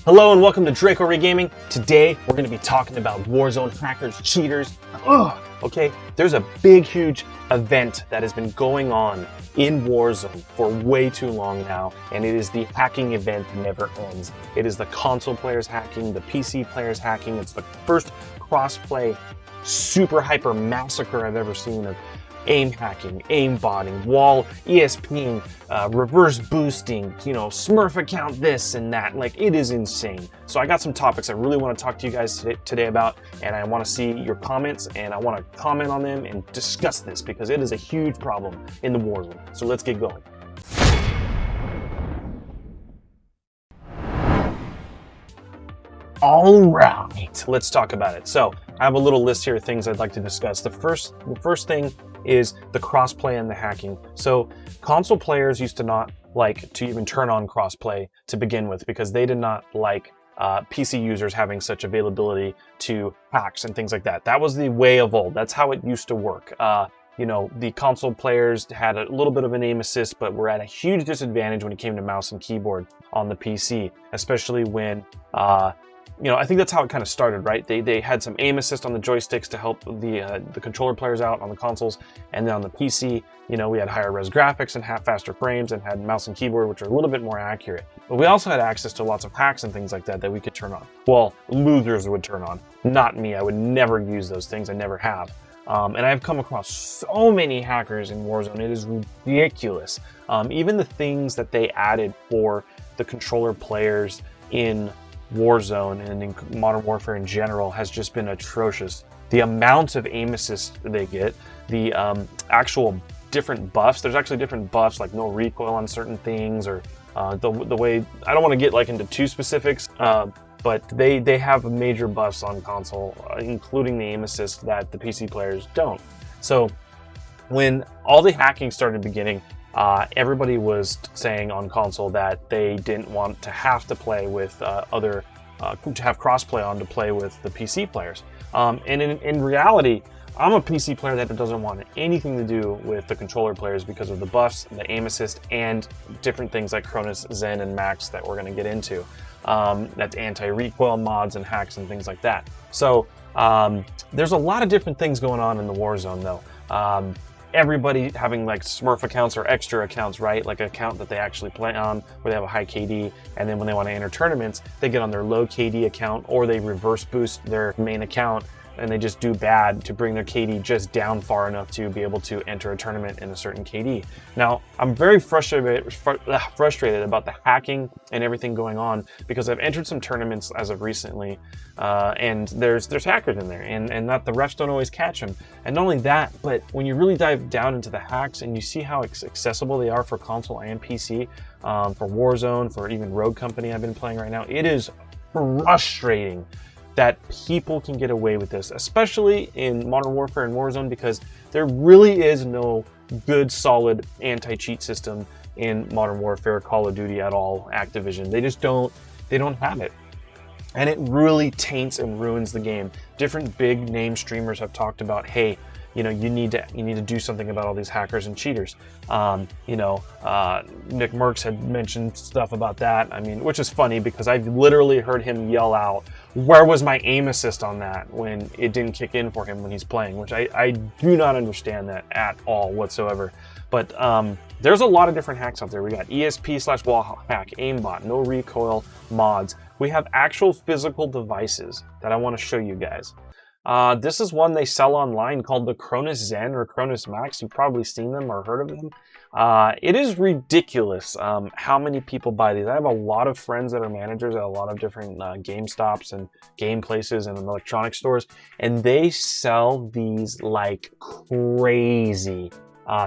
Hello and welcome to Draco Gaming. Today we're going to be talking about Warzone hackers, cheaters. Okay, there's a big, huge event that has been going on in Warzone for way too long now, and it is the hacking event that never ends. It is the console players hacking, the PC players hacking. It's the first cross-play super hyper massacre I've ever seen of aim hacking, aim botting, wall ESPing, reverse boosting, Smurf account this and that. Like, it is insane. So I got some topics I really want to talk to you guys today about, and I want to see your comments, and I want to comment on them and discuss this because it is a huge problem in the Warzone. So let's get going. All right, let's talk about it. So I have a little list here of things I'd like to discuss. The first thing is the crossplay and the hacking. So console players used to not like to even turn on crossplay to begin with because they did not like PC users having such availability to hacks and things like that. That was the way of old. That's how it used to work. The console players had a little bit of an aim assist, but were at a huge disadvantage when it came to mouse and keyboard on the PC, especially when I think that's how it kind of started, right? They had some aim assist on the joysticks to help the controller players out on the consoles, and then on the PC, we had higher res graphics and faster frames and had mouse and keyboard, which are a little bit more accurate. But we also had access to lots of hacks and things like that we could turn on. Well, losers would turn on, not me. I would never use those things. I never have. And I've come across so many hackers in Warzone. It is ridiculous. Even the things that they added for the controller players in Warzone and in Modern Warfare in general has just been atrocious. The amount of aim assist they get, the actual different buffs. There's actually different buffs like no recoil on certain things, or the way, I don't want to get into too specifics, but they have major buffs on console, including the aim assist that the PC players don't. So when all the hacking started beginning, everybody was saying on console that they didn't want to have to play with to have crossplay on to play with the PC players. And in reality, I'm a PC player that doesn't want anything to do with the controller players because of the buffs, the aim assist, and different things like Cronus Zen and Max that we're going to get into. That's anti-recoil mods and hacks and things like that. So there's a lot of different things going on in the Warzone though. Everybody having Smurf accounts or extra accounts, right? Like an account that they actually play on where they have a high KD, and then when they want to enter tournaments, they get on their low KD account, or they reverse boost their main account and they just do bad to bring their KD just down far enough to be able to enter a tournament in a certain KD. Now, I'm very frustrated about the hacking and everything going on because I've entered some tournaments as of recently, and there's hackers in there, and not the refs don't always catch them. And not only that, but when you really dive down into the hacks and you see how accessible they are for console and PC, for Warzone, for even Rogue Company I've been playing right now, it is frustrating that people can get away with this, especially in Modern Warfare and Warzone, because there really is no good, solid anti-cheat system in Modern Warfare, Call of Duty at all, Activision. They just don't have it. And it really taints and ruins the game. Different big name streamers have talked about, hey, you need to do something about all these hackers and cheaters. Nick Merckx had mentioned stuff about that. I mean, which is funny because I've literally heard him yell out, "Where was my aim assist on that?" when it didn't kick in for him when he's playing, which I do not understand that at all whatsoever. But there's a lot of different hacks out there. We got ESP/Wallhack, Aimbot, no recoil mods. We have actual physical devices that I want to show you guys. This is one they sell online called the Cronus Zen or cronusmax. You've probably seen them or heard of them. It is ridiculous how many people buy these. I have a lot of friends that are managers at a lot of different GameStops and game places and electronic stores, and they sell these like crazy.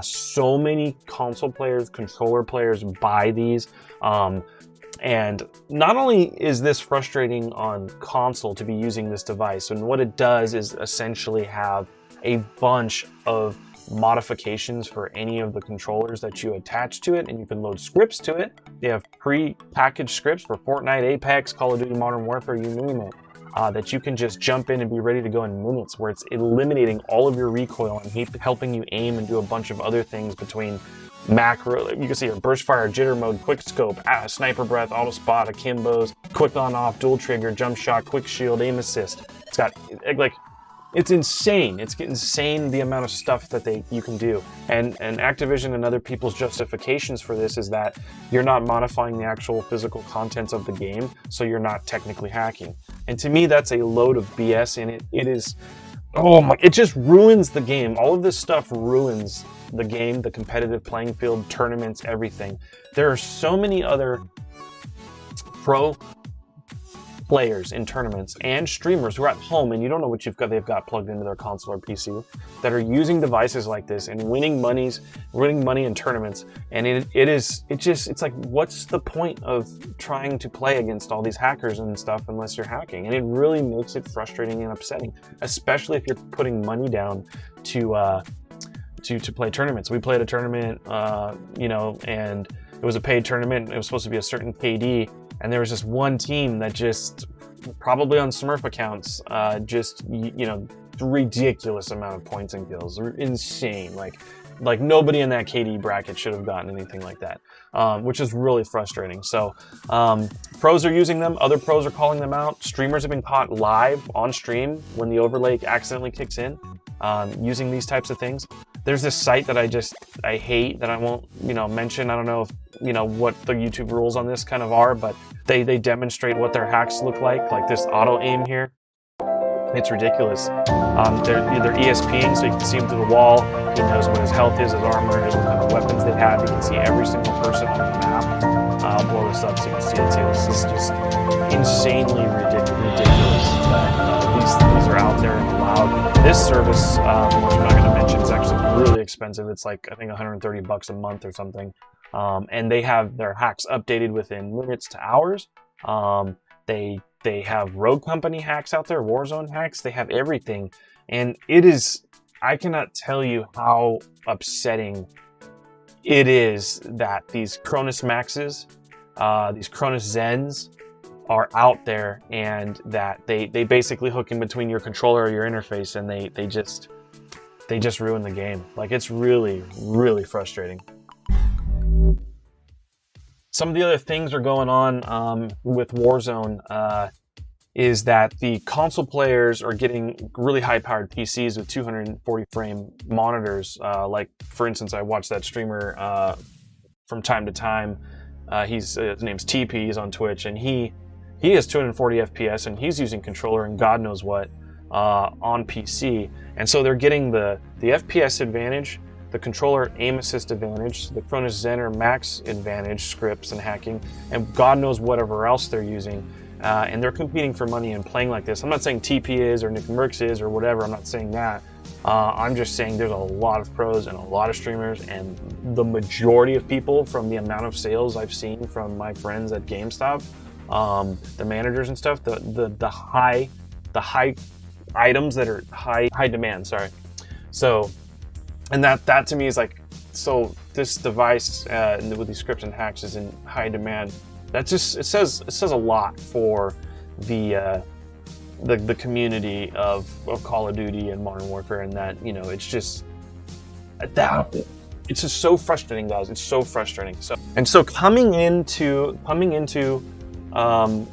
So many console players, controller players buy these. And not only is this frustrating on console to be using this device, and what it does is essentially have a bunch of modifications for any of the controllers that you attach to it, and you can load scripts to it. They have pre-packaged scripts for Fortnite, Apex, Call of Duty Modern Warfare, you name it, that you can just jump in and be ready to go in minutes, where it's eliminating all of your recoil and helping you aim and do a bunch of other things between macro. You can see here, burst fire, jitter mode, quick scope, sniper breath, auto spot, akimbos, quick on off, dual trigger, jump shot, quick shield, aim assist. It's got like, it's insane. It's insane the amount of stuff that you can do. And Activision and other people's justifications for this is that you're not modifying the actual physical contents of the game, so you're not technically hacking. And to me, that's a load of BS, and it is, oh my, it just ruins the game. All of this stuff ruins the game, the competitive playing field, tournaments, everything. There are so many other pro players in tournaments and streamers who are at home and you don't know what they've got plugged into their console or PC that are using devices like this and winning money in tournaments. And it's like, what's the point of trying to play against all these hackers and stuff unless you're hacking? And it really makes it frustrating and upsetting, especially if you're putting money down to play tournaments. We played a tournament, you know, and it was a paid tournament. It was supposed to be a certain KD, and there was just one team that just, probably on Smurf accounts, just, you know, ridiculous amount of points and kills. Insane. Like nobody in that KD bracket should have gotten anything like that, which is really frustrating. So pros are using them. Other pros are calling them out. Streamers have been caught live on stream when the overlay accidentally kicks in, using these types of things. There's this site that I hate that I won't, you know, mention. I don't know if, you know, what the YouTube rules on this kind of are, but they demonstrate what their hacks look like this auto aim here. It's ridiculous. They're ESPing, so you can see him through the wall. He knows what his health is, his armor, what kind of weapons they have. You can see every single person on the map. I'll blow this up so you can see it too. This is just insanely ridiculous. These are out there and allowed. This service, which I'm not going to mention, is actually really expensive. It's like, I think, $130 a month or something. And they have their hacks updated within minutes to hours. They have Rogue Company hacks out there, Warzone hacks. They have everything. And it is, I cannot tell you how upsetting it is that these Cronus maxes, these Cronus Zens are out there, and that they basically hook in between your controller or your interface, and they just ruin the game. Like, it's really, really frustrating. Some of the other things are going on with Warzone is that the console players are getting really high-powered PCs with 240 frame monitors. Like, for instance, I watched that streamer from time to time. His name's TP. He's on Twitch, and he has 240 FPS, and he's using controller and God knows what on PC. And so they're getting the FPS advantage, the controller aim assist advantage, the Cronus Zen or Max advantage scripts and hacking, and God knows whatever else they're using. And they're competing for money and playing like this. I'm not saying TP is or Nick Merckx is or whatever. I'm not saying that. I'm just saying there's a lot of pros and a lot of streamers, and the majority of people, from the amount of sales I've seen from my friends at GameStop, the managers and stuff, the high items that are high demand. Sorry. So, and that to me is like, so this device with these scripts and hacks is in high demand. That just, it says a lot for the community of Call of Duty and Modern Warfare, and that, you know, it's just so frustrating, guys. It's so frustrating. So coming into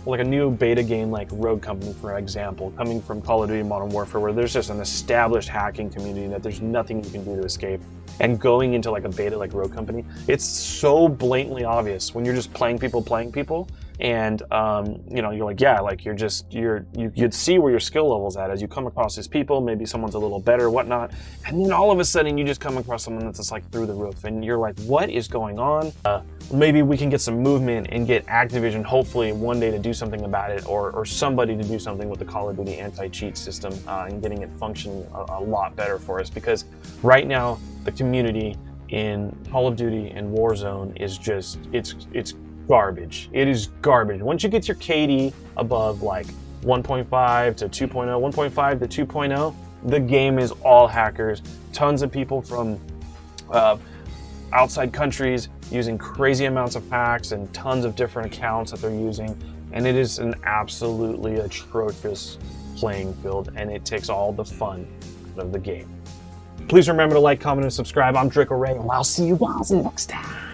like a new beta game like Rogue Company, for example, coming from Call of Duty Modern Warfare, where there's just an established hacking community that there's nothing you can do to escape, and going into like a beta like Rogue Company, it's so blatantly obvious when you're just playing people, and you know, you're like, yeah, like you'd see where your skill level's at as you come across these people. Maybe someone's a little better, whatnot, and then all of a sudden you just come across someone that's just like through the roof, and you're like, what is going on? Maybe we can get some movement and get Activision hopefully one day to do something about it, or somebody to do something with the Call of Duty anti-cheat system and getting it functioning a lot better for us, because right now the community in Call of Duty and Warzone is just, it's garbage. It is garbage. Once you get your KD above like 1.5 to 2.0, 1.5 to 2.0, the game is all hackers. Tons of people from outside countries using crazy amounts of hacks and tons of different accounts that they're using. And it is an absolutely atrocious playing field, and it takes all the fun out of the game. Please remember to like, comment, and subscribe. I'm Draco Ray, and I'll see you guys next time.